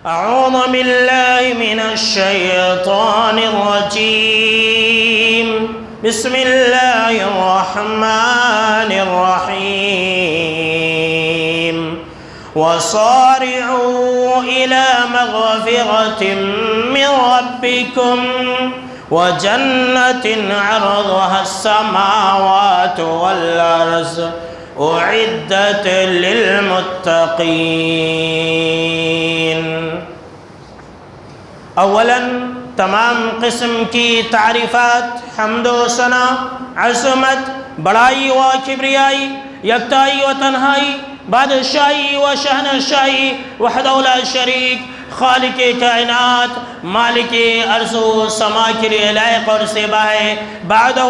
أعوذ بالله من الشيطان الرجيم. بسم الله الرحمن الرحيم. وصارعوا إلى مغفرة من ربكم وجنة عرضها السماوات والأرض أعدت للمتقين. اولاً تمام قسم کی تعریفات، حمد و ثنا، عظمت، بڑائی و کبریائی، یکتائی و تنہائی، بادشاہی و شہنشاہی وحدہ لا شریک، خالق کائنات، مالک ارض و سما کے لیے لائق اور سیبہ ہے. بعدہ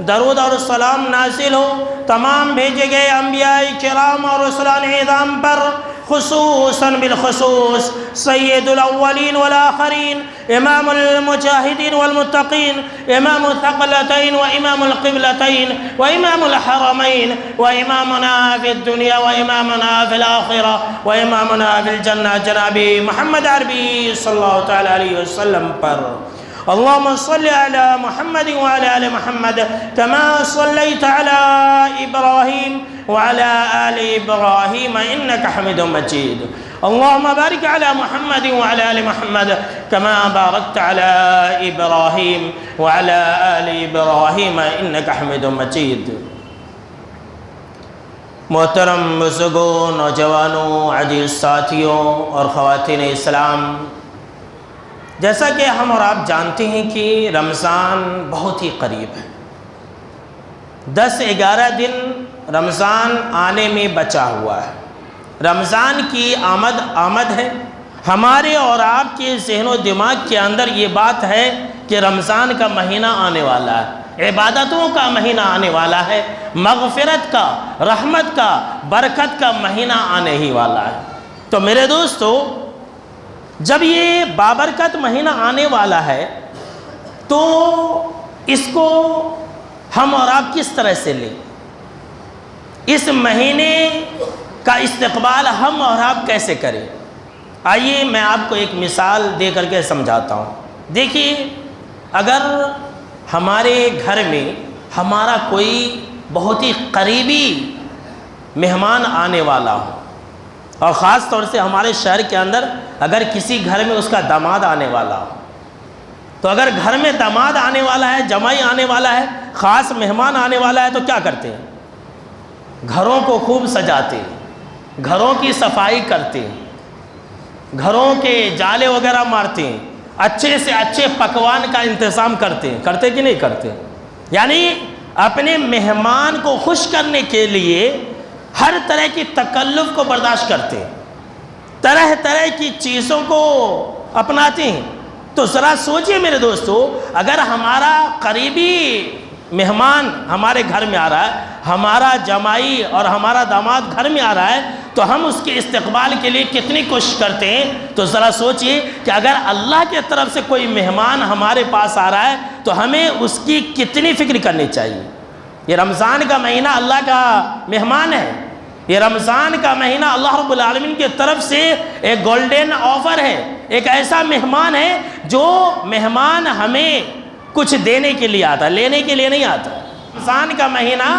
درود اور سلام نازل ہو تمام بھیجے گئے انبیاء کرام اور رسولان اعظام پر، خصوصاً بالخصوص سید الاولین والآخرین، امام المجاہدین والمتقین، امام الثقلتین وامام القبلتین وامام الحرمین وامامنا فی الدنیا وامامنا فی الآخرہ وامامنا فی الجنہ جناب محمد عربی صلی اللہ تعالی علیہ وسلم پر. اللهم صل على محمد وعلى آل محمد كما صليت على إبراهيم وعلى آل إبراهيم إنك حميد مجيد. اللهم بارك على محمد وعلى آل محمد كما باركت على إبراهيم وعلى آل إبراهيم إنك حميد مجيد. محترم بزرگوں، نوجوانوں، عزیز ساتھیوں اور خواتین اسلام، جیسا کہ ہم اور آپ جانتے ہیں کہ رمضان بہت ہی قریب ہے. 10-11 دن رمضان آنے میں بچا ہوا ہے. رمضان کی آمد ہے. ہمارے اور آپ کے ذہن و دماغ کے اندر یہ بات ہے کہ رمضان کا مہینہ آنے والا ہے، عبادتوں کا مہینہ آنے والا ہے، مغفرت کا، رحمت کا، برکت کا مہینہ آنے ہی والا ہے. تو میرے دوستو، جب یہ بابرکت مہینہ آنے والا ہے تو اس کو ہم اور آپ کس طرح سے لیں؟ اس مہینے کا استقبال ہم اور آپ کیسے کریں؟ آئیے میں آپ کو ایک مثال دے کر کے سمجھاتا ہوں. دیکھیے، اگر ہمارے گھر میں ہمارا کوئی بہت ہی قریبی مہمان آنے والا ہو، اور خاص طور سے ہمارے شہر کے اندر اگر کسی گھر میں اس کا داماد آنے والا ہو، تو اگر گھر میں داماد آنے والا ہے، جمائی آنے والا ہے، خاص مہمان آنے والا ہے، تو کیا کرتے ہیں؟ گھروں کو خوب سجاتے ہیں، گھروں کی صفائی کرتے ہیں، گھروں کے جالے وغیرہ مارتے ہیں، اچھے سے اچھے پکوان کا انتظام کرتے ہیں. کرتے کہ نہیں کرتے؟ یعنی اپنے مہمان کو خوش کرنے کے لیے ہر طرح کی تکلف کو برداشت کرتے ہیں، طرح طرح کی چیزوں کو اپناتے ہیں. تو ذرا سوچئے میرے دوستو، اگر ہمارا قریبی مہمان ہمارے گھر میں آ رہا ہے، ہمارا جمائی اور ہمارا داماد گھر میں آ رہا ہے، تو ہم اس کے استقبال کے لیے کتنی کوشش کرتے ہیں. تو ذرا سوچئے کہ اگر اللہ کی طرف سے کوئی مہمان ہمارے پاس آ رہا ہے تو ہمیں اس کی کتنی فکر کرنی چاہیے. یہ رمضان کا مہینہ اللہ کا مہمان ہے. یہ رمضان کا مہینہ اللہ رب العالمین کی طرف سے ایک گولڈن آفر ہے، ایک ایسا مہمان ہے جو مہمان ہمیں کچھ دینے کے لیے آتا ہے، لینے کے لیے نہیں آتا. رمضان کا مہینہ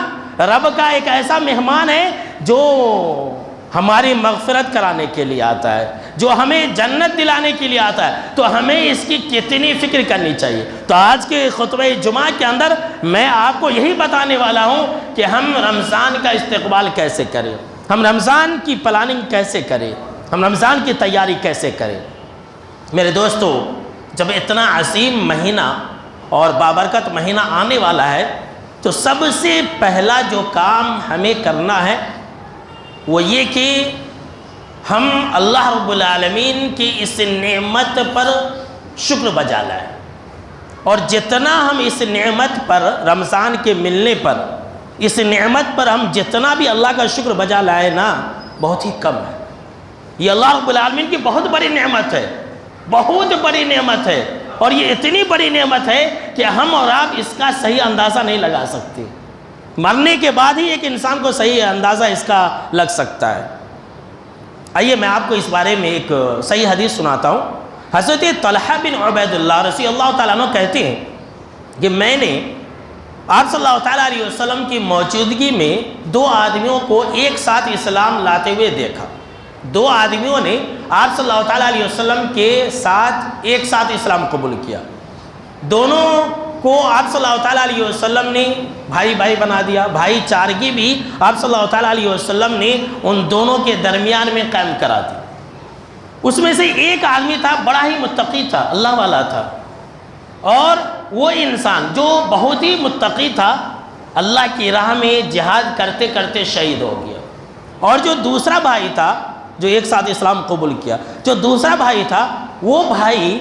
رب کا ایک ایسا مہمان ہے جو ہماری مغفرت کرانے کے لیے آتا ہے، جو ہمیں جنت دلانے کے لیے آتا ہے. تو ہمیں اس کی کتنی فکر کرنی چاہیے. تو آج کے خطبہ جمعہ کے اندر میں آپ کو یہی بتانے والا ہوں کہ ہم رمضان کا استقبال کیسے کریں، ہم رمضان کی پلاننگ کیسے کریں، ہم رمضان کی تیاری کیسے کریں. میرے دوستو، جب اتنا عظیم مہینہ اور بابرکت مہینہ آنے والا ہے تو سب سے پہلا جو کام ہمیں کرنا ہے وہ یہ کہ ہم اللہ رب العالمین کی اس نعمت پر شکر بجا لائیں. اور جتنا ہم اس نعمت پر، رمضان کے ملنے پر، اس نعمت پر ہم جتنا بھی اللہ کا شکر بجا لائیں نا، بہت ہی کم ہے. یہ اللہ رب العالمین کی بہت بڑی نعمت ہے، بہت بڑی نعمت ہے. اور یہ اتنی بڑی نعمت ہے کہ ہم اور آپ اس کا صحیح اندازہ نہیں لگا سکتے. مرنے کے بعد ہی ایک انسان کو صحیح اندازہ اس کا لگ سکتا ہے. آئیے میں آپ کو اس بارے میں ایک صحیح حدیث سناتا ہوں۔ حضرت طلحہ بن عبید اللہ رضی اللہ تعالیٰ عنہ کہتے ہیں کہ میں نے آپ صلی اللہ تعالیٰ علیہ وسلم کی موجودگی میں 2 آدمیوں کو ایک ساتھ اسلام لاتے ہوئے دیکھا۔ 2 آدمیوں نے آپ صلی اللہ تعالیٰ علیہ وسلم کے ساتھ ایک ساتھ اسلام قبول کیا۔ دونوں کو آپ صلی اللہ تعالیٰ علیہ وسلم نے بھائی بھائی بنا دیا۔ بھائی چارگی بھی آپ صلی اللہ تعالیٰ علیہ وسلم نے ان دونوں کے درمیان میں قائم کرا دی۔ اس میں سے ایک آدمی تھا، بڑا ہی متقی تھا، اللہ والا تھا، اور وہ انسان جو بہت ہی متقی تھا اللہ کی راہ میں جہاد کرتے کرتے شہید ہو گیا۔ اور جو دوسرا بھائی تھا جو ایک ساتھ اسلام قبول کیا، جو دوسرا بھائی تھا، وہ بھائی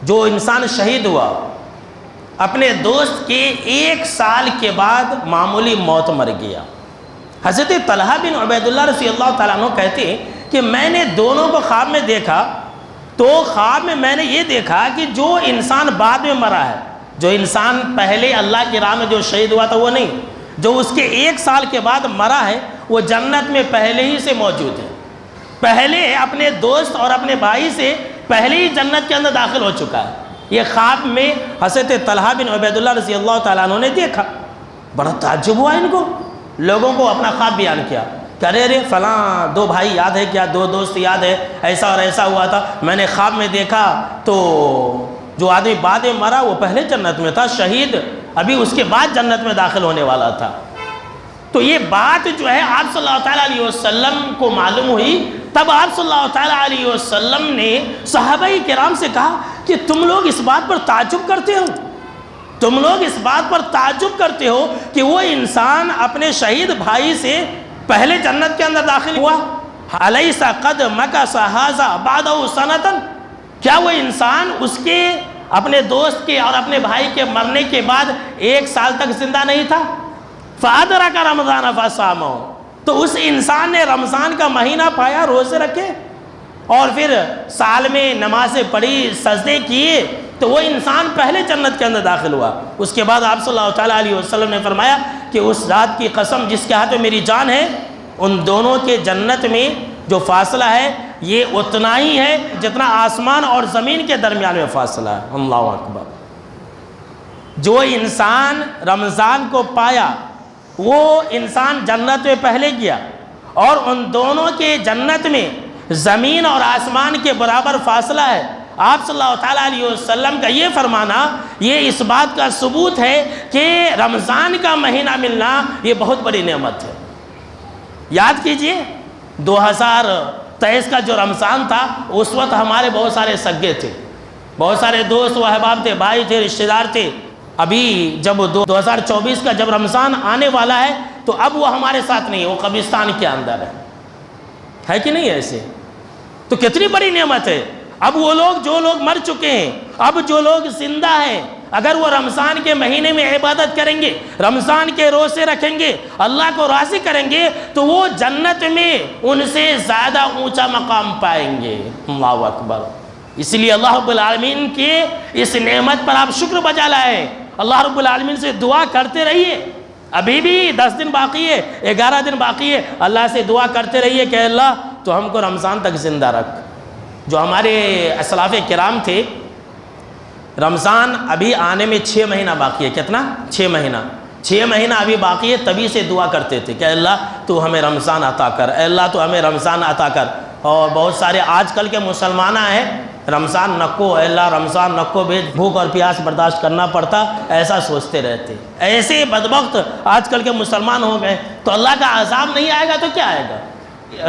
جو انسان شہید ہوا اپنے دوست کے 1 سال کے بعد معمولی موت مر گیا۔ حضرت طلحہ بن عبید اللہ رضی اللہ تعالیٰ عنہ کہتے ہیں کہ میں نے دونوں کو خواب میں دیکھا، تو خواب میں نے یہ دیکھا کہ جو انسان بعد میں مرا ہے، جو انسان پہلے اللہ کی راہ میں جو شہید ہوا تھا وہ نہیں، جو اس کے 1 سال کے بعد مرا ہے وہ جنت میں پہلے ہی سے موجود ہے، پہلے اپنے دوست اور اپنے بھائی سے پہلے ہی جنت کے اندر داخل ہو چکا ہے۔ یہ خواب میں حضرت طلحہ بن عبید اللہ رضی اللہ تعالیٰ عنہ نے دیکھا، بڑا تعجب ہوا ان کو، لوگوں کو اپنا خواب بیان کیا کہ ارے فلاں 2 بھائی یاد ہے کیا، 2 دوست یاد ہے، ایسا اور ایسا ہوا تھا، میں نے خواب میں دیکھا تو جو آدمی بعد میں مرا وہ پہلے جنت میں تھا، شہید ابھی اس کے بعد جنت میں داخل ہونے والا تھا۔ تو یہ بات جو ہے آپ صلی اللہ تعالیٰ علیہ وسلم کو معلوم ہوئی، تب آپ صلی اللہ تعالیٰ علیہ وسلم نے صحابہ کرام سے کہا کہ تم لوگ اس بات پر تعجب کرتے ہو، تم لوگ اس بات پر تعجب کرتے ہو کہ وہ انسان اپنے شہید بھائی سے پہلے جنت کے اندر داخل ہوا، الیس قد مکث ھذا بعدہ سنۃ، کیا وہ انسان اس کے اپنے دوست کے اور اپنے بھائی کے مرنے کے بعد 1 سال تک زندہ نہیں تھا؟ فادرک رمضان فصامہ، تو اس انسان نے رمضان کا مہینہ پایا، روزے رکھے اور پھر سال میں نمازیں پڑھی، سجدے کیے، تو وہ انسان پہلے جنت کے اندر داخل ہوا۔ اس کے بعد آپ صلی اللہ تعالیٰ علیہ وسلم نے فرمایا کہ اس ذات کی قسم جس کے ہاتھ میں میری جان ہے، ان دونوں کے جنت میں جو فاصلہ ہے یہ اتنا ہی ہے جتنا آسمان اور زمین کے درمیان میں فاصلہ ہے۔ اللہ اکبر۔ جو انسان رمضان کو پایا وہ انسان جنت میں پہلے گیا، اور ان دونوں کے جنت میں زمین اور آسمان کے برابر فاصلہ ہے۔ آپ صلی اللہ تعالیٰ علیہ وسلم کا یہ فرمانا یہ اس بات کا ثبوت ہے کہ رمضان کا مہینہ ملنا یہ بہت بڑی نعمت ہے۔ یاد کیجئے 2023 کا جو رمضان تھا، اس وقت ہمارے بہت سارے سگے تھے، بہت سارے دوست و احباب تھے، بھائی تھے، رشتہ دار تھے۔ ابھی جب 2024 کا جب رمضان آنے والا ہے تو اب وہ ہمارے ساتھ نہیں ہے، وہ قبرستان کے اندر ہے کہ نہیں ایسے؟ تو کتنی بڑی نعمت ہے۔ اب وہ لوگ جو لوگ مر چکے ہیں، اب جو لوگ زندہ ہیں، اگر وہ رمضان کے مہینے میں عبادت کریں گے، رمضان کے روزے رکھیں گے، اللہ کو راضی کریں گے، تو وہ جنت میں ان سے زیادہ اونچا مقام پائیں گے۔ اللہ اکبر۔ اس لیے اللہ رب العالمین کے اس نعمت پر آپ شکر بجا لائیں، اللہ رب العالمین سے دعا کرتے رہیے۔ ابھی بھی 10 دن باقی ہے، 11 دن باقی ہے، اللہ سے دعا کرتے رہیے کہ اللہ تو ہم کو رمضان تک زندہ رکھ۔ جو ہمارے اسلاف کرام تھے، رمضان ابھی آنے میں 6 مہینہ باقی ہے، کتنا؟ 6 مہینہ، 6 مہینہ ابھی باقی ہے، تبھی سے دعا کرتے تھے کہ اللہ تو ہمیں رمضان عطا کر، اے اللہ تو ہمیں رمضان عطا کر۔ اور بہت سارے آج کل کے مسلمان ہیں، رمضان نکو، اے اللہ رمضان نکو بھیج، بھوک اور پیاس برداشت کرنا پڑتا، ایسا سوچتے رہتے۔ ایسے بدبخت آج کل کے مسلمان ہو گئے، تو اللہ کا عذاب نہیں آئے گا تو کیا آئے گا؟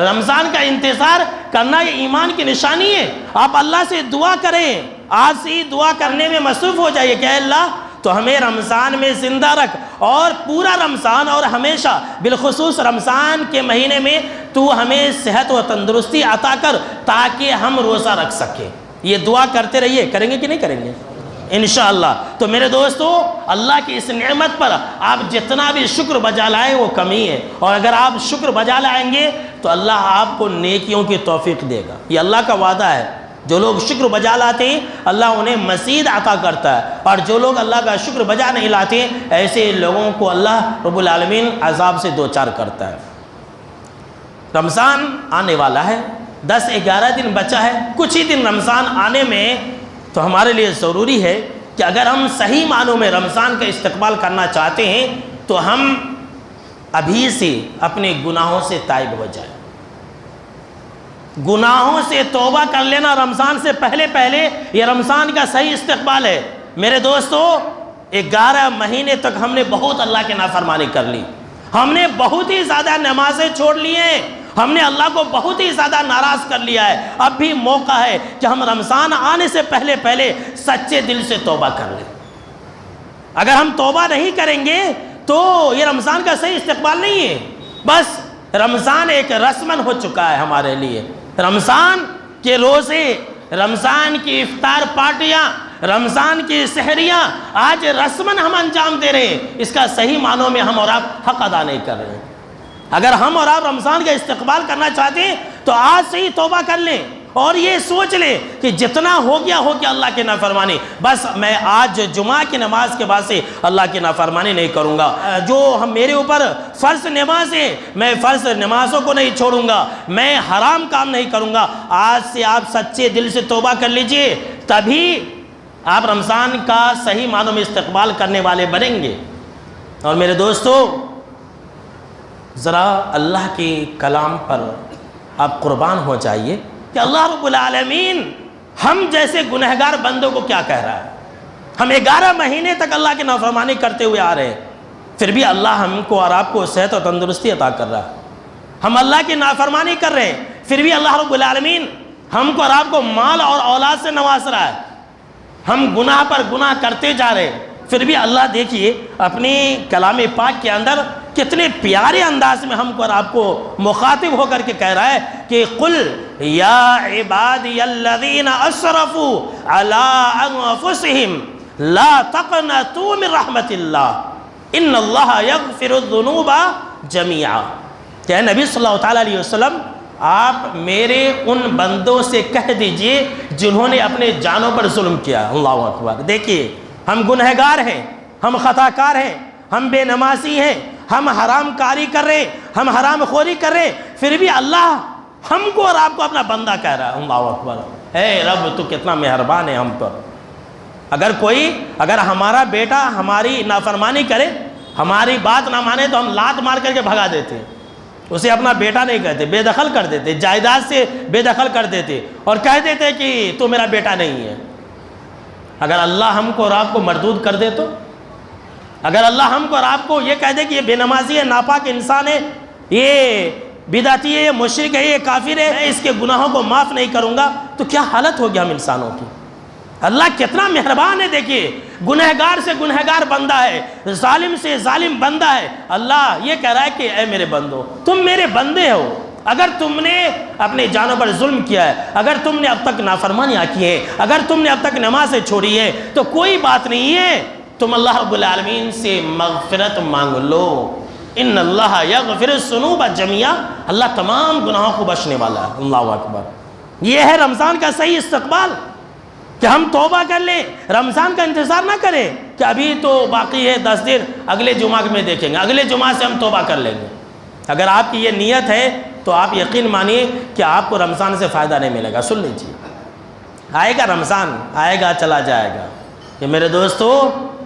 رمضان کا انتظار کرنا یہ ایمان کی نشانی ہے۔ آپ اللہ سے دعا کریں، آج سے ہی دعا کرنے میں مصروف ہو جائیے کہ اے اللہ تو ہمیں رمضان میں زندہ رکھ، اور پورا رمضان اور ہمیشہ بالخصوص رمضان کے مہینے میں تو ہمیں صحت و تندرستی عطا کر تاکہ ہم روزہ رکھ سکیں۔ یہ دعا کرتے رہیے، کریں گے کہ نہیں کریں گے؟ انشاءاللہ۔ تو میرے دوستو، اللہ کی اس نعمت پر آپ جتنا بھی شکر بجا لائیں وہ کمی ہے، اور اگر آپ شکر بجا لائیں گے تو اللہ آپ کو نیکیوں کی توفیق دے گا، یہ اللہ کا وعدہ ہے۔ جو لوگ شکر بجا لاتے ہیں اللہ انہیں مزید عطا کرتا ہے، اور جو لوگ اللہ کا شکر بجا نہیں لاتے ایسے لوگوں کو اللہ رب العالمین عذاب سے دوچار کرتا ہے۔ رمضان آنے والا ہے، 10-11 دن بچا ہے، کچھ ہی دن رمضان آنے میں، تو ہمارے لیے ضروری ہے کہ اگر ہم صحیح معنوں میں رمضان کا استقبال کرنا چاہتے ہیں تو ہم ابھی سے اپنے گناہوں سے تائب ہو جائیں۔ گناہوں سے توبہ کر لینا رمضان سے پہلے یہ رمضان کا صحیح استقبال ہے۔ میرے دوستو، 11 مہینے تک ہم نے بہت اللہ کی نافرمانی کر لی، ہم نے بہت ہی زیادہ نمازیں چھوڑ لی ہیں، ہم نے اللہ کو بہت ہی زیادہ ناراض کر لیا ہے۔ اب بھی موقع ہے کہ ہم رمضان آنے سے پہلے سچے دل سے توبہ کر لیں۔ اگر ہم توبہ نہیں کریں گے تو یہ رمضان کا صحیح استقبال نہیں ہے، بس رمضان ایک رسمن ہو چکا ہے ہمارے لیے۔ رمضان کے روزے، رمضان کی افطار پارٹیاں، رمضان کی سحریاں آج رسمن ہم انجام دے رہے ہیں، اس کا صحیح معنوں میں ہم اور آپ حق ادا نہیں کر رہے ہیں۔ اگر ہم اور آپ رمضان کا استقبال کرنا چاہتے ہیں تو آج سے ہی توبہ کر لیں اور یہ سوچ لیں کہ جتنا ہو گیا اللہ کی نافرمانی، بس میں آج جمعہ کی نماز کے بعد سے اللہ کی نافرمانی نہیں کروں گا۔ جو میرے اوپر فرض نماز ہے، میں فرض نمازوں کو نہیں چھوڑوں گا، میں حرام کام نہیں کروں گا۔ آج سے آپ سچے دل سے توبہ کر لیجئے، تبھی آپ رمضان کا صحیح معنوں میں استقبال کرنے والے بنیں گے۔ اور میرے دوستو، ذرا اللہ کے کلام پر آپ قربان ہو جائیے کہ اللہ رب العالمین ہم جیسے گنہگار بندوں کو کیا کہہ رہا ہے۔ ہم 11 مہینے تک اللہ کی نافرمانی کرتے ہوئے آ رہے ہیں، پھر بھی اللہ ہم کو اور آپ کو صحت و تندرستی عطا کر رہا ہے۔ ہم اللہ کی نافرمانی کر رہے ہیں، پھر بھی اللہ رب العالمین ہم کو اور آپ کو مال اور اولاد سے نواز رہا ہے۔ ہم گناہ پر گناہ کرتے جا رہے ہیں، پھر بھی اللہ دیکھیے اپنی کلام پاک کے اندر کتنے پیارے انداز میں ہم کو اور آپ کو مخاطب ہو کر کے کہہ رہا ہے کہ قل یا عبادی الذین اسرفوا علی انفسہم لا تقنطوا من رحمت اللہ ان اللہ یغفر الذنوب جمیعا۔ کہ نبی صلی اللہ علیہ وسلم، آپ میرے ان بندوں سے کہہ دیجئے جنہوں نے اپنے جانوں پر ظلم کیا۔ اللہ اکبر۔ دیکھیے ہم گنہگار ہیں، ہم خطا کار ہیں، ہم بے نمازی ہیں، ہم حرام کاری کر رہے ہیں، ہم حرام خوری کر رہے ہیں، پھر بھی اللہ ہم کو اور آپ کو اپنا بندہ کہہ رہا ہے۔ اللہ اکبر۔ اے رب تو کتنا مہربان ہے ہم پر۔ اگر ہمارا بیٹا ہماری نافرمانی کرے، ہماری بات نہ مانے تو ہم لات مار کر کے بھگا دیتے، اسے اپنا بیٹا نہیں کہتے، بے دخل کر دیتے، جائیداد سے بے دخل کر دیتے اور کہہ دیتے کہ تو میرا بیٹا نہیں ہے۔ اگر اللہ ہم کو اور آپ کو مردود کر دے تو، اگر اللہ ہم کو اور آپ کو یہ کہہ دے کہ یہ بے نمازی ہے، ناپاک انسان ہے، یہ بدعتی ہے، یہ مشرک ہے، یہ کافر ہے، میں اس کے گناہوں کو معاف نہیں کروں گا، تو کیا حالت ہوگی ہم انسانوں کی۔ اللہ کتنا مہربان ہے۔ دیکھیے گنہگار سے گنہگار بندہ ہے، ظالم سے ظالم بندہ ہے، اللہ یہ کہہ رہا ہے کہ اے میرے بندو، تم میرے بندے ہو، اگر تم نے اپنے جانوں پر ظلم کیا ہے، اگر تم نے اب تک نافرمانیاں کی ہیں، اگر تم نے اب تک نمازیں چھوڑی ہے، تو کوئی بات نہیں ہے، تم اللہ رب العالمین سے مغفرت مانگ لو۔ ان اللہ یغفر الذنوب جمیعا، اللہ تمام گناہوں کو بخشنے والا ہے۔ اللہ اکبر۔ یہ ہے رمضان کا صحیح استقبال، کہ ہم توبہ کر لیں، رمضان کا انتظار نہ کریں کہ ابھی تو باقی ہے 10 دن، اگلے جمعہ میں دیکھیں گے، اگلے جمعہ سے ہم توبہ کر لیں گے۔ اگر آپ کی یہ نیت ہے تو آپ یقین مانیے کہ آپ کو رمضان سے فائدہ نہیں ملے گا۔ سن لیجیے، آئے گا رمضان، آئے گا چلا جائے گا۔ کہ میرے دوستو،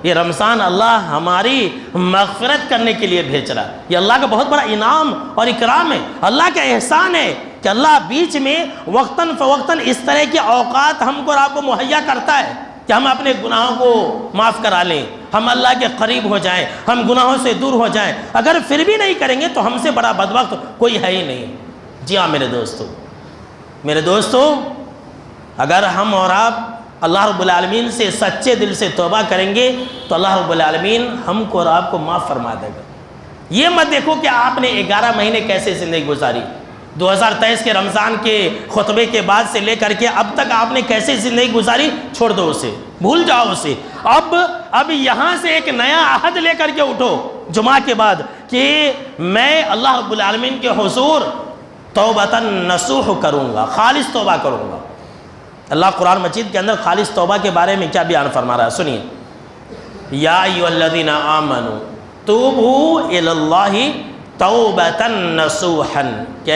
یہ رمضان اللہ ہماری مغفرت کرنے کے لیے بھیج رہا ہے۔ یہ اللہ کا بہت بڑا انعام اور اکرام ہے، اللہ کا احسان ہے کہ اللہ بیچ میں وقتاً فوقتاً اس طرح کے اوقات ہم کو اور آپ کو مہیا کرتا ہے کہ ہم اپنے گناہوں کو معاف کرا لیں، ہم اللہ کے قریب ہو جائیں، ہم گناہوں سے دور ہو جائیں۔ اگر پھر بھی نہیں کریں گے تو ہم سے بڑا بدبخت کوئی ہے ہی نہیں۔ جی ہاں میرے دوستو، اگر ہم اور آپ اللہ رب العالمین سے سچے دل سے توبہ کریں گے تو اللہ رب العالمین ہم کو اور آپ کو معاف فرما دے گا۔ یہ مت دیکھو کہ آپ نے 11 مہینے کیسے زندگی گزاری، 2023 کے رمضان کے خطبے کے بعد سے لے کر کے اب تک آپ نے کیسے زندگی گزاری، چھوڑ دو اسے، بھول جاؤ اسے۔ اب یہاں سے ایک نیا عہد لے کر کے اٹھو جمعہ کے بعد کہ میں اللہ رب العالمین کے حضور توبۃ نصوح کروں گا، خالص توبہ کروں گا۔ اللہ قرآن مجید کے اندر خالص توبہ کے بارے میں کیا بیان فرما رہا ہے، سنیے۔ یا ایھا الذین آمنوا توبوا الی اللہ توبۃ نصوحا، کہ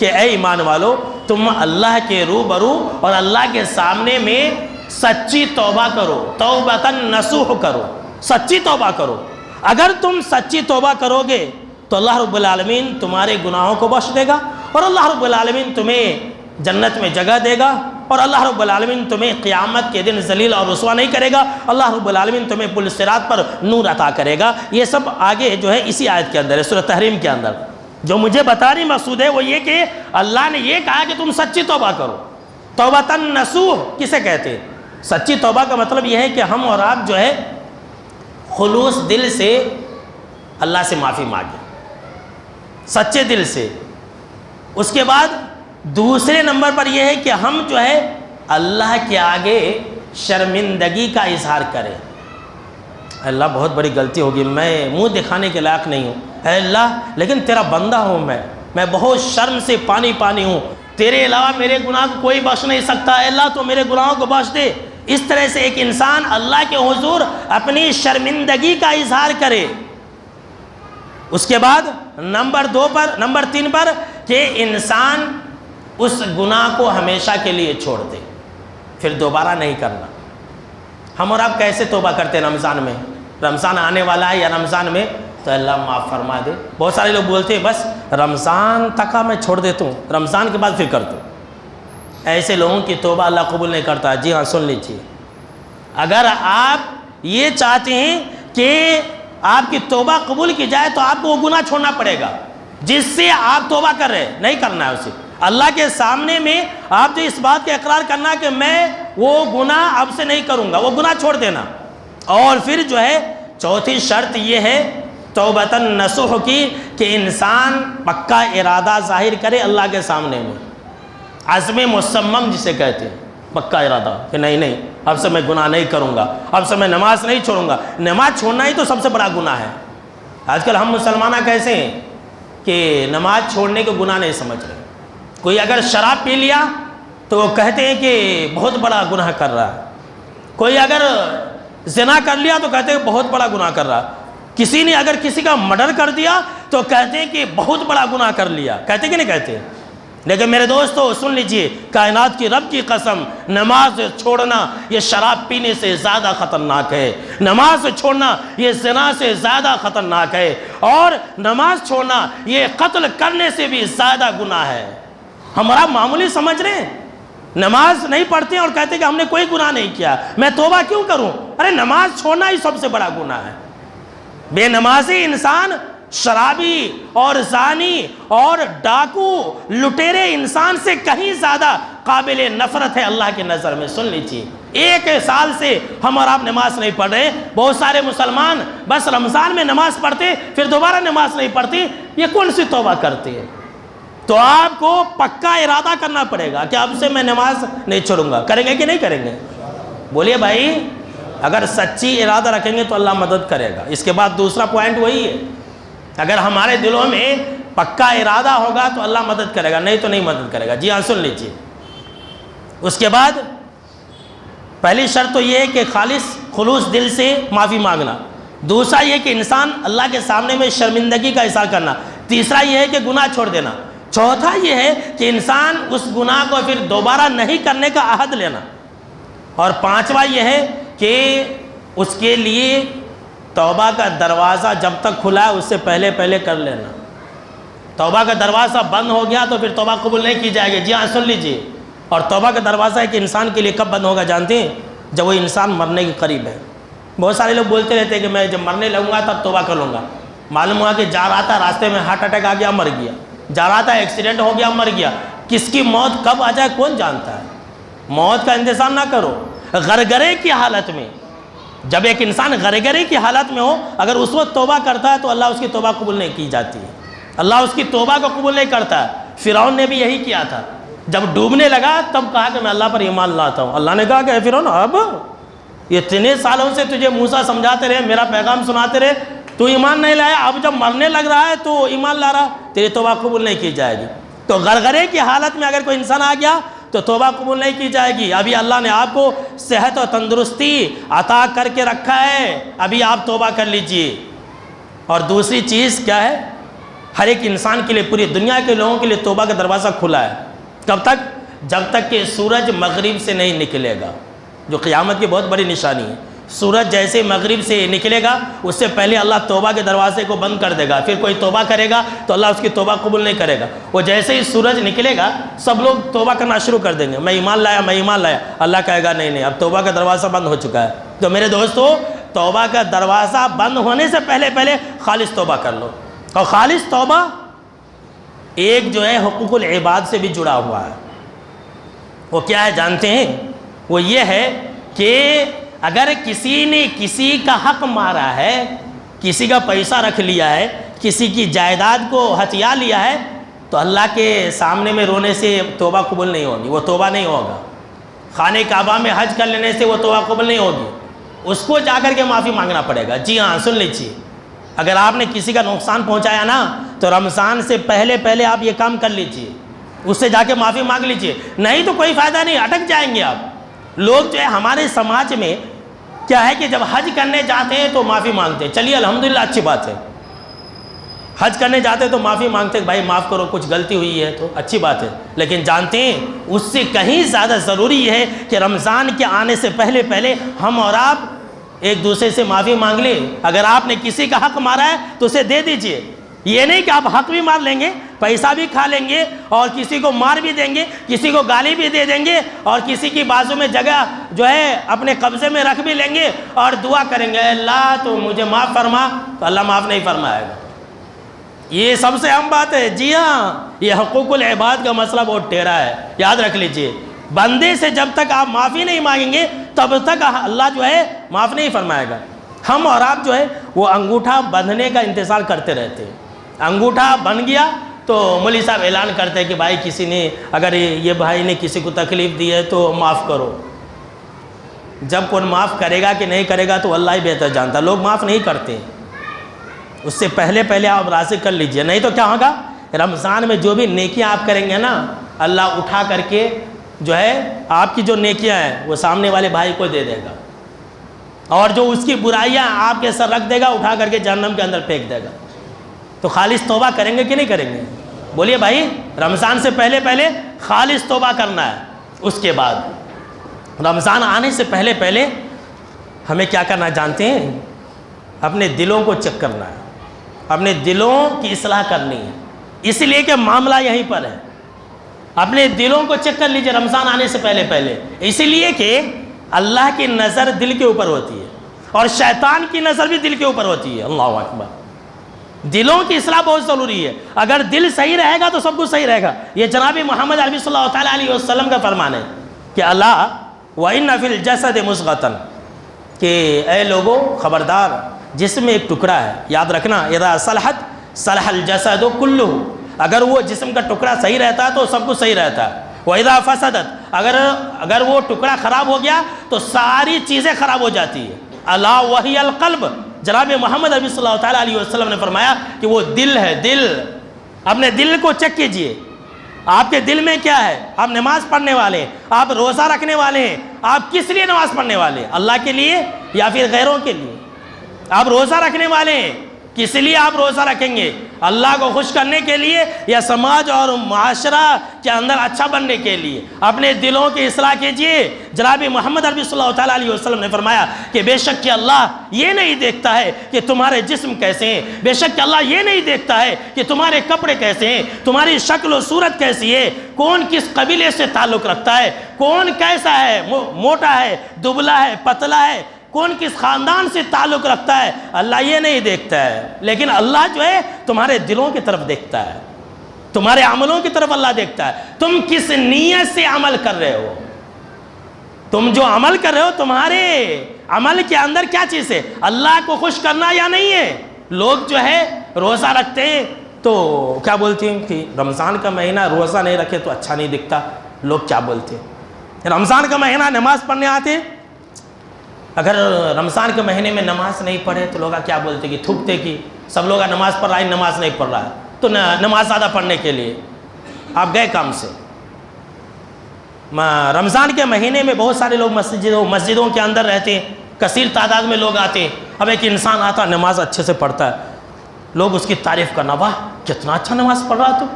اے ایمان والو تم اللہ کے روبرو اور اللہ کے سامنے میں سچی توبہ کرو، توبۃ نصوح کرو، سچی توبہ کرو۔ اگر تم سچی توبہ کرو گے تو اللہ رب العالمین تمہارے گناہوں کو بخش دے گا، اور اللہ رب العالمین تمہیں جنت میں جگہ دے گا، اور اللہ رب العالمین تمہیں قیامت کے دن ذلیل اور رسوا نہیں کرے گا، اللہ رب العالمین تمہیں پل صراط پر نور عطا کرے گا۔ یہ سب آگے جو ہے اسی آیت کے اندر ہے، سورۃ تحریم کے اندر۔ جو مجھے بتانے مقصود ہے وہ یہ کہ اللہ نے یہ کہا کہ تم سچی توبہ کرو۔ توبۃ نصوح کسے کہتے ہیں؟ سچی توبہ کا مطلب یہ ہے کہ ہم اور آپ جو ہے خلوص دل سے اللہ سے معافی مانگیں، سچے دل سے۔ اس کے بعد دوسرے نمبر پر یہ ہے کہ ہم جو ہے اللہ کے آگے شرمندگی کا اظہار کریں۔ اللہ بہت بڑی غلطی ہوگی، میں منہ دکھانے کے لائق نہیں ہوں، اے اللہ لیکن تیرا بندہ ہوں میں بہت شرم سے پانی ہوں، تیرے علاوہ میرے گناہ کو کوئی بخش نہیں سکتا، اے اللہ تو میرے گناہوں کو بخش دے۔ اس طرح سے ایک انسان اللہ کے حضور اپنی شرمندگی کا اظہار کرے۔ اس کے بعد نمبر 3 پر کہ انسان اس گناہ کو ہمیشہ کے لیے چھوڑ دے، پھر دوبارہ نہیں کرنا۔ ہم اور آپ کیسے توبہ کرتے ہیں رمضان میں؟ رمضان آنے والا ہے یا رمضان میں تو اللہ معاف فرما دے۔ بہت سارے لوگ بولتے ہیں بس رمضان تک میں چھوڑ دیتا ہوں، رمضان کے بعد پھر کرتا ہوں۔ ایسے لوگوں کی توبہ اللہ قبول نہیں کرتا۔ جی ہاں، سن لیجیے، اگر آپ یہ چاہتے ہیں کہ آپ کی توبہ قبول کی جائے تو آپ کو وہ گناہ چھوڑنا پڑے گا جس سے آپ توبہ کر رہے ہیں، نہیں کرنا ہے اسے۔ اللہ کے سامنے میں آپ جو اس بات کا اقرار کرنا کہ میں وہ گناہ اب سے نہیں کروں گا، وہ گناہ چھوڑ دینا۔ اور پھر جو ہے چوتھی شرط یہ ہے توبۃ نصوح کی کہ انسان پکا ارادہ ظاہر کرے اللہ کے سامنے میں، عزم مصمم جسے کہتے ہیں، پکا ارادہ کہ نہیں اب سے میں گناہ نہیں کروں گا، اب سے میں نماز نہیں چھوڑوں گا۔ نماز چھوڑنا ہی تو سب سے بڑا گناہ ہے۔ آج کل ہم مسلمانہ کیسے ہیں کہ نماز چھوڑنے کو گناہ نہیں سمجھ رہے۔ کوئی اگر شراب پی لیا تو وہ کہتے ہیں کہ بہت بڑا گناہ کر رہا ہے، کوئی اگر زنا کر لیا تو کہتے ہیں بہت بڑا گناہ کر رہا ہے، کسی نے اگر کسی کا مرڈر کر دیا تو کہتے ہیں کہ بہت بڑا گناہ کر لیا، کہتے کہ نہیں کہتے؟ لیکن میرے دوستو سن لیجئے، کائنات کی رب کی قسم، نماز چھوڑنا یہ شراب پینے سے زیادہ خطرناک ہے، نماز چھوڑنا یہ زنا سے زیادہ خطرناک ہے، اور نماز چھوڑنا یہ قتل کرنے سے بھی زیادہ گناہ ہے۔ ہمارا معمولی سمجھ رہے ہیں، نماز نہیں پڑھتے ہیں اور کہتے ہیں کہ ہم نے کوئی گناہ نہیں کیا، میں توبہ کیوں کروں؟ ارے نماز چھوڑنا ہی سب سے بڑا گناہ ہے۔ بے نمازی انسان، شرابی اور زانی اور ڈاکو لٹیرے انسان سے کہیں زیادہ قابل نفرت ہے اللہ کی نظر میں۔ سن لیجیے، 1 سال سے ہم اور آپ نماز نہیں پڑھ رہے۔ بہت سارے مسلمان بس رمضان میں نماز پڑھتے پھر دوبارہ نماز نہیں پڑھتے، یہ کون سی توبہ کرتے ہیں؟ تو آپ کو پکا ارادہ کرنا پڑے گا کہ اب سے میں نماز نہیں چھوڑوں گا۔ کریں گے کہ نہیں کریں گے؟ بولیے بھائی، اگر سچی ارادہ رکھیں گے تو اللہ مدد کرے گا۔ اس کے بعد دوسرا پوائنٹ وہی ہے، اگر ہمارے دلوں میں پکا ارادہ ہوگا تو اللہ مدد کرے گا، نہیں تو نہیں مدد کرے گا۔ جی ہاں، سن لیجیے۔ اس کے بعد پہلی شرط تو یہ ہے کہ خلوص دل سے معافی مانگنا، دوسرا یہ کہ انسان اللہ کے سامنے میں شرمندگی کا اظہار کرنا، تیسرا یہ ہے کہ گناہ چھوڑ دینا، چوتھا یہ ہے کہ انسان اس گناہ کو پھر دوبارہ نہیں کرنے کا عہد لینا، اور پانچواں یہ ہے کہ اس کے لیے توبہ کا دروازہ جب تک کھلا ہے اس سے پہلے کر لینا۔ توبہ کا دروازہ بند ہو گیا تو پھر توبہ قبول نہیں کی جائے گی۔ جی ہاں، سن لیجئے۔ اور توبہ کا دروازہ ہے کہ انسان کے لیے کب بند ہوگا جانتے ہیں؟ جب وہ انسان مرنے کے قریب ہے۔ بہت سارے لوگ بولتے رہتے ہیں کہ میں جب مرنے لگوں گا تب توبہ کر لوں گا۔ معلوم ہوا کہ جا رہا تھا راستے میں ہارٹ اٹیک آ گیا، مر گیا، جا رہا تھا ایکسیڈنٹ ہو گیا، مر گیا۔ کس کی موت کب آ جائے کون جانتا ہے؟ موت کا انتظار نہ کرو۔ غرغرے کی حالت میں، جب ایک انسان غرغرے کی حالت میں ہو، اگر اس وقت توبہ کرتا ہے تو اللہ اس کی توبہ قبول نہیں کی جاتی ہے، اللہ اس کی توبہ کو قبول نہیں کرتا ہے۔ فرعون نے بھی یہی کیا تھا، جب ڈوبنے لگا تب کہا کہ میں اللہ پر ایمان لاتا ہوں۔ اللہ نے کہا کہ اے فرعون، اب اتنے سالوں سے تجھے موسیٰ سمجھاتے رہے، میرا پیغام سناتے رہے، تو ایمان نہیں لایا، اب جب مرنے لگ رہا ہے تو ایمان لا رہا، تیری توبہ قبول نہیں کی جائے گی۔ تو غرغرے کی حالت میں اگر کوئی انسان آ گیا تو توبہ قبول نہیں کی جائے گی۔ ابھی اللہ نے آپ کو صحت و تندرستی عطا کر کے رکھا ہے، ابھی آپ توبہ کر لیجئے۔ اور دوسری چیز کیا ہے؟ ہر ایک انسان کے لیے، پوری دنیا کے لوگوں کے لیے توبہ کا دروازہ کھلا ہے۔ کب تک؟ جب تک کہ سورج مغرب سے نہیں نکلے گا، جو قیامت کی بہت بڑی نشانی ہے۔ سورج جیسے مغرب سے نکلے گا اس سے پہلے اللہ توبہ کے دروازے کو بند کر دے گا، پھر کوئی توبہ کرے گا تو اللہ اس کی توبہ قبول نہیں کرے گا۔ وہ جیسے ہی سورج نکلے گا سب لوگ توبہ کرنا شروع کر دیں گے، میں ایمان لایا، میں ایمان لایا۔ اللہ کہے گا نہیں نہیں، اب توبہ کا دروازہ بند ہو چکا ہے۔ تو میرے دوستو، توبہ کا دروازہ بند ہونے سے پہلے خالص توبہ کر لو۔ اور خالص توبہ ایک جو ہے حقوق العباد سے بھی جڑا ہوا ہے۔ وہ کیا ہے جانتے ہیں؟ وہ یہ ہے کہ اگر کسی نے کسی کا حق مارا ہے، کسی کا پیسہ رکھ لیا ہے، کسی کی جائیداد کو ہتھیا لیا ہے، تو اللہ کے سامنے میں رونے سے توبہ قبول نہیں ہوگی، وہ توبہ نہیں ہوگا۔ خانہ کعبہ میں حج کر لینے سے وہ توبہ قبول نہیں ہوگی، اس کو جا کر کے معافی مانگنا پڑے گا۔ جی ہاں، سن لیجیے، اگر آپ نے کسی کا نقصان پہنچایا نا تو رمضان سے پہلے آپ یہ کام کر لیجیے، اس سے جا کے معافی مانگ لیجیے، نہیں تو کوئی فائدہ نہیں، اٹک جائیں گے آپ۔ لوگ جو ہے ہمارے سماج میں کیا ہے کہ جب حج کرنے جاتے ہیں تو معافی مانگتے ہیں، چلیے الحمدللہ اچھی بات ہے، حج کرنے جاتے ہیں تو معافی مانگتے ہیں، بھائی معاف کرو کچھ غلطی ہوئی ہے تو اچھی بات ہے، لیکن جانتے ہیں اس سے کہیں زیادہ ضروری یہ ہے کہ رمضان کے آنے سے پہلے ہم اور آپ ایک دوسرے سے معافی مانگ لیں۔ اگر آپ نے کسی کا حق مارا ہے تو اسے دے دیجئے، یہ نہیں کہ آپ حق بھی مار لیں گے، پیسہ بھی کھا لیں گے، اور کسی کو مار بھی دیں گے، کسی کو گالی بھی دے دیں گے، اور کسی کی بازو میں جگہ جو ہے اپنے قبضے میں رکھ بھی لیں گے اور دعا کریں گے اللہ تو مجھے معاف فرما، تو اللہ معاف نہیں فرمائے گا۔ یہ سب سے اہم بات ہے۔ جی ہاں، یہ حقوق العباد کا مسئلہ بہت ٹیڑھا ہے، یاد رکھ لیجئے۔ بندے سے جب تک آپ معافی نہیں مانگیں گے تب تک اللہ جو ہے معاف نہیں فرمائے گا۔ ہم اور آپ جو ہے وہ انگوٹھا بندھنے کا انتظار کرتے رہتے ہیں، انگوٹھا بن گیا تو مولوی صاحب اعلان کرتے ہیں کہ بھائی کسی نے اگر یہ بھائی نے کسی کو تکلیف دی ہے تو معاف کرو۔ جب کون معاف کرے گا کہ نہیں کرے گا تو اللہ ہی بہتر جانتا، لوگ معاف نہیں کرتے۔ اس سے پہلے آپ راضی کر لیجئے، نہیں تو کیا ہوگا؟ رمضان میں جو بھی نیکیاں آپ کریں گے نا، اللہ اٹھا کر کے جو ہے آپ کی جو نیکیاں ہیں وہ سامنے والے بھائی کو دے دے گا، اور جو اس کی برائیاں آپ کے سر رکھ دے گا اٹھا کر کے جہنم کے اندر پھینک دے گا۔ تو خالص توبہ کریں گے کہ نہیں کریں گے؟ بولیے بھائی، رمضان سے پہلے خالص توبہ کرنا ہے۔ اس کے بعد رمضان آنے سے پہلے ہمیں کیا کرنا جانتے ہیں؟ اپنے دلوں کو چیک کرنا ہے، اپنے دلوں کی اصلاح کرنی ہے، اس لیے کہ معاملہ یہیں پر ہے۔ اپنے دلوں کو چیک کر لیجئے رمضان آنے سے پہلے، اسی لیے کہ اللہ کی نظر دل کے اوپر ہوتی ہے اور شیطان کی نظر بھی دل کے اوپر ہوتی ہے۔ اللہ اکبر، دلوں کی اصلاح بہت ضروری ہے۔ اگر دل صحیح رہے گا تو سب کچھ صحیح رہے گا۔ یہ جناب محمد عربی صلی اللہ تعالیٰ علیہ وسلم کا فرمان ہے کہ اللہ وَإِنَّ فِي الْجَسَدِ مُضْغَةً، کہ اے لوگو خبردار، جسم میں ایک ٹکڑا ہے، یاد رکھنا، اذا صلحت صلح الجسد كله، اگر وہ جسم کا ٹکڑا صحیح رہتا ہے تو سب کچھ صحیح رہتا ہے۔ وَإِذَا فَسَدَتْ، اگر وہ ٹکڑا خراب ہو گیا تو ساری چیزیں خراب ہو جاتی ہیں۔ الا وہی القلب، جناب محمد عربی صلی اللہ تعالیٰ علیہ وسلم نے فرمایا کہ وہ دل ہے، دل۔ اپنے دل کو چیک کیجئے، آپ کے دل میں کیا ہے؟ آپ نماز پڑھنے والے ہیں، آپ روزہ رکھنے والے ہیں، آپ کس لیے نماز پڑھنے والے ہیں؟ اللہ کے لیے یا پھر غیروں کے لیے؟ آپ روزہ رکھنے والے ہیں، کس لیے آپ روزہ رکھیں گے؟ اللہ کو خوش کرنے کے لیے یا سماج اور معاشرہ کے اندر اچھا بننے کے لیے؟ اپنے دلوں کی اصلاح کیجئے۔ جناب محمد عربی صلی اللہ تعالیٰ علیہ وسلم نے فرمایا کہ بے شک کہ اللہ یہ نہیں دیکھتا ہے کہ تمہارے جسم کیسے ہیں، بے شک کہ اللہ یہ نہیں دیکھتا ہے کہ تمہارے کپڑے کیسے ہیں، تمہاری شکل و صورت کیسی ہے، کون کس قبیلے سے تعلق رکھتا ہے، کون کیسا ہے، موٹا ہے، دبلا ہے، پتلا ہے، کون کس خاندان سے تعلق رکھتا ہے، اللہ یہ نہیں دیکھتا ہے۔ لیکن اللہ جو ہے تمہارے دلوں کی طرف دیکھتا ہے، تمہارے عملوں کی طرف اللہ دیکھتا ہے۔ تم کس نیت سے عمل کر رہے ہو، تم جو عمل کر رہے ہو تمہارے عمل کے اندر کیا چیز ہے؟ اللہ کو خوش کرنا یا نہیں ہے؟ لوگ جو ہے روزہ رکھتے ہیں تو کیا بولتے ہیں کہ رمضان کا مہینہ روزہ نہیں رکھے تو اچھا نہیں دکھتا۔ لوگ کیا بولتے ہیں؟ رمضان کا مہینہ نماز پڑھنے آتے، اگر رمضان کے مہینے میں نماز نہیں پڑھے تو لوگ کیا بولتے کہ تھوکتے کہ سب لوگ نماز پڑھ رہا ہے، نماز نہیں پڑھ رہا ہے، تو نماز زیادہ پڑھنے کے لیے آپ گئے کام سے۔ رمضان کے مہینے میں بہت سارے لوگ مسجدوں کے اندر رہتے ہیں، کثیر تعداد میں لوگ آتے ہیں۔ اب ایک انسان آتا نماز اچھے سے پڑھتا ہے، لوگ اس کی تعریف کرنا، واہ کتنا اچھا نماز پڑھ رہا تو،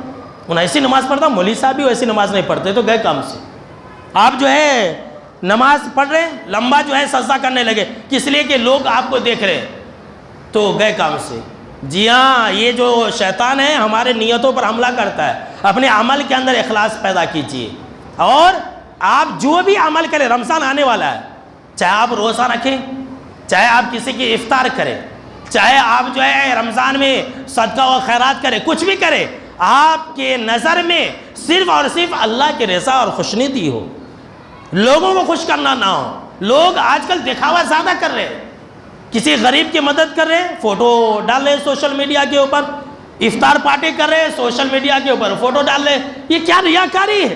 انہیں ایسی نماز پڑھتا، مولوی صاحب بھی ایسی نماز نہیں پڑھتے تو گئے کام سے۔ آپ جو ہے نماز پڑھ رہے ہیں، لمبا جو ہے سجدہ کرنے لگے، کس لیے کہ لوگ آپ کو دیکھ رہے ہیں، تو گئے کام سے۔ جی ہاں، یہ جو شیطان ہے ہمارے نیتوں پر حملہ کرتا ہے۔ اپنے عمل کے اندر اخلاص پیدا کیجیے، اور آپ جو بھی عمل کریں، رمضان آنے والا ہے، چاہے آپ روزہ رکھیں، چاہے آپ کسی کی افطار کریں، چاہے آپ جو ہے رمضان میں صدقہ و خیرات کریں، کچھ بھی کریں، آپ کے نظر میں صرف اور صرف اللہ کی رضا اور خوشنودی ہو، لوگوں کو خوش کرنا نہ ہو۔ لوگ آج کل دکھاوا زیادہ کر رہے ہیں، کسی غریب کی مدد کر رہے ہیں، فوٹو ڈال رہے ہیں سوشل میڈیا کے اوپر، افطار پارٹی کر رہے ہیں سوشل میڈیا کے اوپر فوٹو ڈال رہے ہیں، یہ کیا ریاکاری ہے؟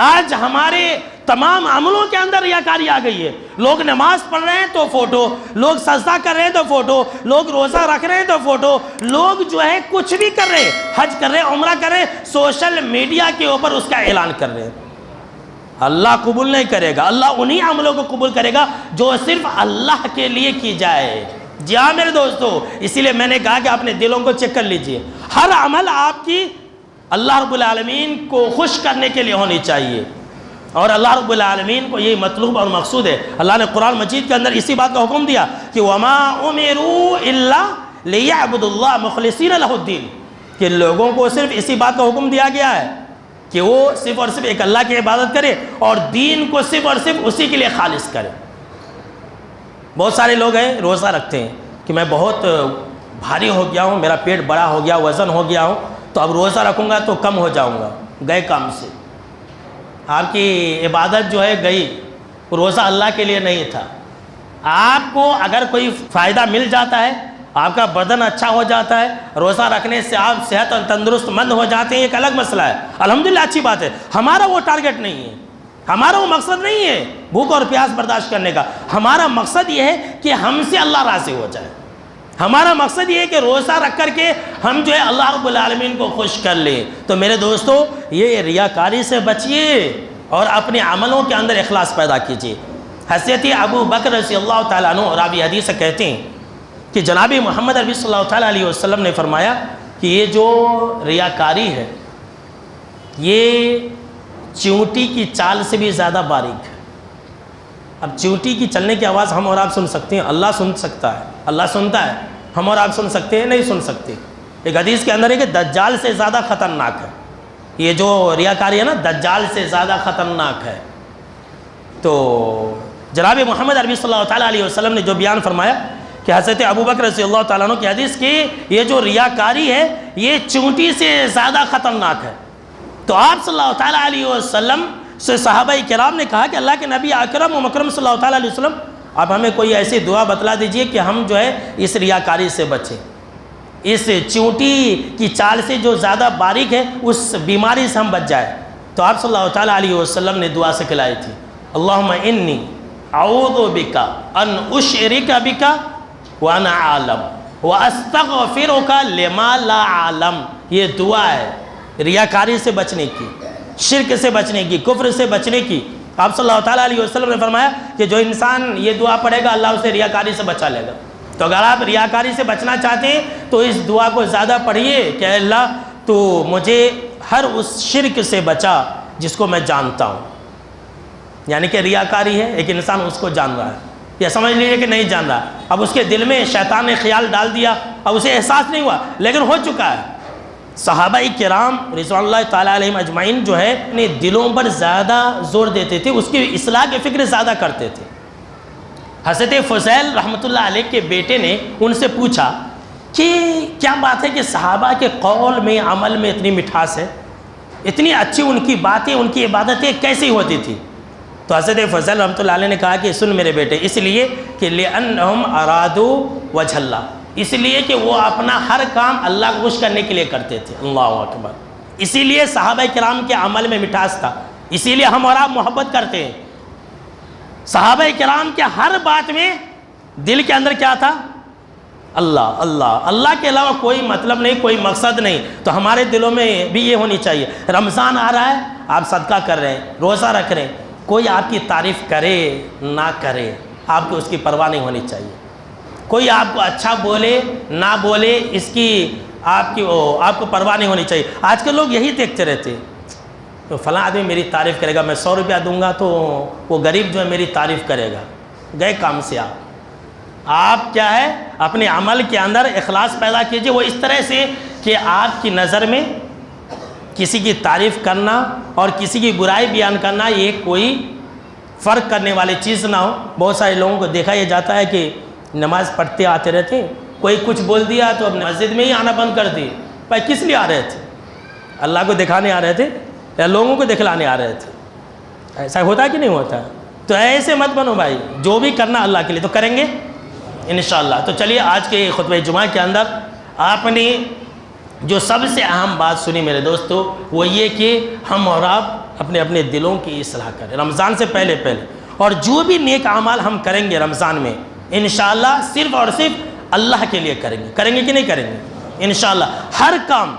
آج ہمارے تمام عملوں کے اندر ریاکاری آ گئی ہے۔ لوگ نماز پڑھ رہے ہیں تو فوٹو، لوگ سجدہ کر رہے ہیں تو فوٹو، لوگ روزہ رکھ رہے ہیں تو فوٹو، لوگ جو ہے کچھ بھی کر رہے ہیں، حج کر رہے ہیں، عمرہ کر رہے ہیں، سوشل میڈیا کے اوپر اس کا اعلان کر رہے ہیں۔ اللہ قبول نہیں کرے گا، اللہ انہی عملوں کو قبول کرے گا جو صرف اللہ کے لیے کی جائے۔ جی ہاں میرے دوستو، اسی لیے میں نے کہا کہ اپنے دلوں کو چیک کر لیجئے، ہر عمل آپ کی اللہ رب العالمین کو خوش کرنے کے لیے ہونی چاہیے، اور اللہ رب العالمین کو یہ مطلوب اور مقصود ہے۔ اللہ نے قرآن مجید کے اندر اسی بات کا حکم دیا کہ وَمَا أُمِرُوا إِلَّا لِيَعْبُدُوا اللَّهَ مُخْلِصِينَ لَهُ الدِّينَ، کہ لوگوں کو صرف اسی بات کا حکم دیا گیا ہے کہ وہ صرف اور صرف ایک اللہ کی عبادت کرے اور دین کو صرف اور صرف اسی کے لیے خالص کرے۔ بہت سارے لوگ ہیں روزہ رکھتے ہیں کہ میں بہت بھاری ہو گیا ہوں، میرا پیٹ بڑا ہو گیا، وزن ہو گیا ہوں، تو اب روزہ رکھوں گا تو کم ہو جاؤں گا، گئے کام سے۔ آپ کی عبادت جو ہے گئی، روزہ اللہ کے لیے نہیں تھا۔ آپ کو اگر کوئی فائدہ مل جاتا ہے، آپ کا بدن اچھا ہو جاتا ہے، روزہ رکھنے سے آپ صحت اور تندرست مند ہو جاتے ہیں، ایک الگ مسئلہ ہے، الحمدللہ اچھی بات ہے۔ ہمارا وہ ٹارگٹ نہیں ہے، ہمارا وہ مقصد نہیں ہے بھوک اور پیاس برداشت کرنے کا۔ ہمارا مقصد یہ ہے کہ ہم سے اللہ راضی ہو جائے، ہمارا مقصد یہ ہے کہ روزہ رکھ کر کے ہم جو ہے اللہ رب العالمین کو خوش کر لیں۔ تو میرے دوستو، یہ ریاکاری سے بچیے اور اپنے عملوں کے اندر اخلاص پیدا کیجیے۔ حضرت ابو بکر رضی اللہ تعالیٰ عنہ راوی حدیث سے کہتے ہیں کہ جناب محمد عربی صلی اللہ تعالیٰ علیہ وسلم نے فرمایا کہ یہ جو ریاکاری ہے یہ چیونٹی کی چال سے بھی زیادہ باریک ہے۔ اب چیونٹی کی چلنے کی آواز ہم اور آپ سن سکتے ہیں، اللہ سن سکتا ہے، اللہ سنتا ہے، ہم اور آپ سن سکتے ہیں؟ نہیں سن سکتے۔ ایک حدیث کے اندر ہے کہ دجال سے زیادہ خطرناک ہے یہ جو ریاکاری ہے نا، دجال سے زیادہ خطرناک ہے۔ تو جناب محمد عربی صلی اللہ تعالیٰ علیہ وسلم نے جو بیان فرمایا کہ حضرت ابو بکر رضی اللہ تعالیٰ عنہ کی حدیث کی یہ جو ریاکاری ہے یہ چونٹی سے زیادہ خطرناک ہے۔ تو آپ صلی اللہ تعالیٰ علیہ وسلم سے صحابہ کرام نے کہا کہ اللہ کے نبی اکرم و مکرم صلی اللہ تعالیٰ علیہ وسلم، اب ہمیں کوئی ایسی دعا بتلا دیجئے کہ ہم جو ہے اس ریاکاری سے بچیں، اس چونٹی کی چال سے جو زیادہ باریک ہے اس بیماری سے ہم بچ جائیں۔ تو آپ صلی اللہ تعالیٰ علیہ وسلم نے دعا سے کھلائی تھی، اللہم انی اعوذ بک ان اشرک بک وانا عالم واستغفرک لما لا عالم۔ یہ دعا ہے ریاکاری سے بچنے کی، شرک سے بچنے کی، کفر سے بچنے کی۔ آپ صلی اللہ تعالیٰ علیہ وسلم نے فرمایا کہ جو انسان یہ دعا پڑھے گا اللہ اسے ریاکاری سے بچا لے گا۔ تو اگر آپ ریاکاری سے بچنا چاہتے ہیں تو اس دعا کو زیادہ پڑھیے کہ اے اللہ تو مجھے ہر اس شرک سے بچا جس کو میں جانتا ہوں۔ یعنی کہ ریاکاری ہے، ایک انسان اس کو جان رہا ہے، یا سمجھ لیجیے کہ نہیں جان رہا، اب اس کے دل میں شیطان نے خیال ڈال دیا، اب اسے احساس نہیں ہوا لیکن ہو چکا ہے۔ صحابہ کرام رضوان اللہ تعالیٰ علیہم اجمعین جو ہے اپنے دلوں پر زیادہ زور دیتے تھے، اس کی اصلاح کی فکر زیادہ کرتے تھے۔ حضرت فضیل رحمۃ اللہ علیہ کے بیٹے نے ان سے پوچھا کہ کیا بات ہے کہ صحابہ کے قول میں عمل میں اتنی مٹھاس ہے، اتنی اچھی ان کی باتیں، ان کی عبادتیں کیسی ہوتی تھی؟ تو حضرت فضیل رحمۃ اللہ علیہ نے کہا کہ سن میرے بیٹے، اس لیے کہ لِأَنَّهُمْ أَرَادُوا وَجْهَ اللَّهِ، اس لیے کہ وہ اپنا ہر کام اللہ کو خوش کرنے کے لیے کرتے تھے۔ اللہ اکبر۔ اسی لیے صحابہ کرام کے عمل میں مٹھاس تھا، اسی لیے ہم اور آپ محبت کرتے ہیں۔ صحابہ کرام کے ہر بات میں دل کے اندر کیا تھا؟ اللہ اللہ، اللہ کے علاوہ کوئی مطلب نہیں، کوئی مقصد نہیں۔ تو ہمارے دلوں میں بھی یہ ہونی چاہیے۔ رمضان آ رہا ہے، آپ صدقہ کر رہے ہیں، روزہ رکھ رہے ہیں، کوئی آپ کی تعریف کرے نہ کرے، آپ کو اس کی پرواہ نہیں ہونی چاہیے۔ کوئی آپ کو اچھا بولے نہ بولے اس کی آپ کو پرواہ نہیں ہونی چاہیے۔ آج کل لوگ یہی دیکھتے رہتے ہیں، تو فلاں آدمی میری تعریف کرے گا، میں 100 روپیہ دوں گا تو وہ غریب جو ہے میری تعریف کرے گا۔ گئے کام سے آپ کیا ہے اپنے عمل کے اندر اخلاص پیدا کیجئے، وہ اس طرح سے کہ آپ کی نظر میں کسی کی تعریف کرنا اور کسی کی برائی بیان کرنا یہ کوئی فرق کرنے والی چیز نہ ہو۔ بہت سارے لوگوں کو دیکھا یہ جاتا ہے کہ نماز پڑھتے آتے رہتے ہیں، کوئی کچھ بول دیا تو اب مسجد میں ہی آنا بند کر دی۔ بھائی کس لیے آ رہے تھے؟ اللہ کو دکھانے آ رہے تھے یا لوگوں کو دکھلانے آ رہے تھے؟ ایسا ہوتا ہے کہ نہیں ہوتا؟ تو ایسے مت بنو بھائی، جو بھی کرنا اللہ کے لیے تو کریں گے انشاءاللہ۔ تو چلیے آج کے خطبہ جمعہ کے اندر آپ نے جو سب سے اہم بات سنی میرے دوستو، وہ یہ کہ ہم اور آپ اپنے اپنے دلوں کی اصلاح کریں رمضان سے پہلے اور جو بھی نیک اعمال ہم کریں گے رمضان میں انشاءاللہ صرف اور صرف اللہ کے لیے کریں گے کہ نہیں کریں گے انشاءاللہ۔ ہر کام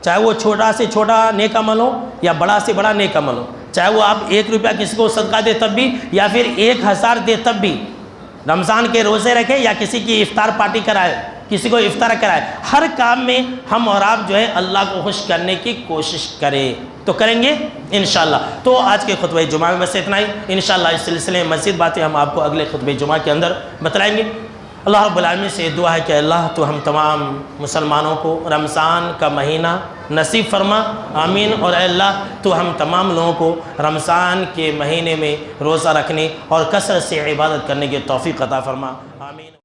چاہے وہ چھوٹا سے چھوٹا نیک عمل ہو یا بڑا سے بڑا نیک عمل ہو، چاہے وہ آپ 1 روپیہ کسی کو صدقہ دے تب بھی یا پھر 1000 دے تب بھی، رمضان کے روزے رکھے یا کسی کی افطار پارٹی کرائے، کسی کو افطار کرائے، ہر کام میں ہم اور آپ جو ہے اللہ کو خوش کرنے کی کوشش کریں تو کریں گے انشاءاللہ۔ تو آج کے خطبہ جمعہ میں بس اتنا ہی، انشاءاللہ اس سلسلے میں مزید باتیں ہم آپ کو اگلے خطبہ جمعہ کے اندر بتلائیں گے۔ اللہ رب العالمین سے دعا ہے کہ اللہ تو ہم تمام مسلمانوں کو رمضان کا مہینہ نصیب فرما، آمین۔ اور اے اللہ تو ہم تمام لوگوں کو رمضان کے مہینے میں روزہ رکھنے اور کثرت سے عبادت کرنے کی توفیق عطا فرما، آمین۔